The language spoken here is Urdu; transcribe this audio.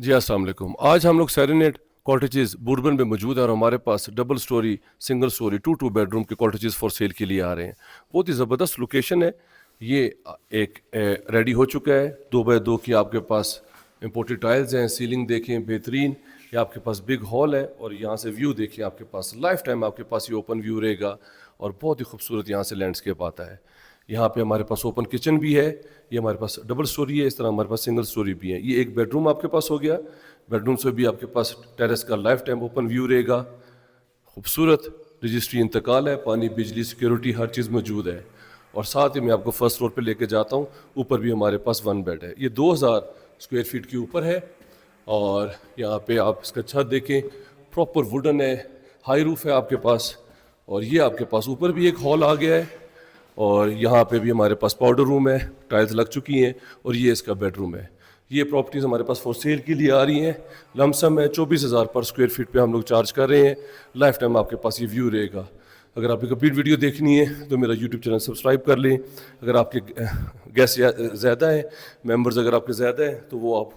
جی السلام علیکم. آج ہم لوگ سیرینیٹ کاٹیجز بوربن میں موجود ہیں اور ہمارے پاس double storey single storey two bedroom کے کاٹیجز فار سیل کے لیے آ رہے ہیں. بہت ہی زبردست لوکیشن ہے. یہ ایک ریڈی ہو چکا ہے. 2x2 کی آپ کے پاس امپورٹڈ ٹائلز ہیں. سیلنگ دیکھیں بہترین. یہ آپ کے پاس بگ ہال ہے اور یہاں سے ویو دیکھیں. آپ کے پاس لائف ٹائم آپ کے پاس یہ اوپن ویو رہے گا اور بہت ہی خوبصورت یہاں سے لینڈسکیپ آتا ہے. یہاں پہ ہمارے پاس اوپن کچن بھی ہے. یہ ہمارے پاس ڈبل سٹوری ہے. اس طرح ہمارے پاس سنگل سٹوری بھی ہے. یہ ایک بیڈ روم آپ کے پاس ہو گیا. بیڈ روم سے بھی آپ کے پاس ٹیرس کا لائف ٹائم اوپن ویو رہے گا. خوبصورت رجسٹری انتقال ہے. پانی بجلی سیکیورٹی ہر چیز موجود ہے. اور ساتھ ہی میں آپ کو فرسٹ فلور پہ لے کے جاتا ہوں. اوپر بھی ہمارے پاس 1 بیڈ ہے. یہ 2000 اسکوائر فیٹ کے اوپر ہے. اور یہاں پہ آپ اس کا چھت دیکھیں پراپر ووڈن ہے. ہائی روف ہے آپ کے پاس. اور یہ آپ کے پاس اوپر بھی ایک ہال آ گیا ہے. اور یہاں پہ بھی ہمارے پاس پاؤڈر روم ہے. ٹائلز لگ چکی ہیں. اور یہ اس کا بیڈ روم ہے. یہ پراپرٹیز ہمارے پاس فور سیل کے لیے آ رہی ہیں. لم سم ہے 24,000 پر اسکوائر فٹ پہ ہم لوگ چارج کر رہے ہیں. لائف ٹائم آپ کے پاس یہ ویو رہے گا. اگر آپ کو کمپلیٹ ویڈیو دیکھنی ہے تو میرا یوٹیوب چینل سبسکرائب کر لیں. اگر آپ کے گیسٹ زیادہ ہیں، ممبرز اگر آپ کے زیادہ ہیں تو وہ آپ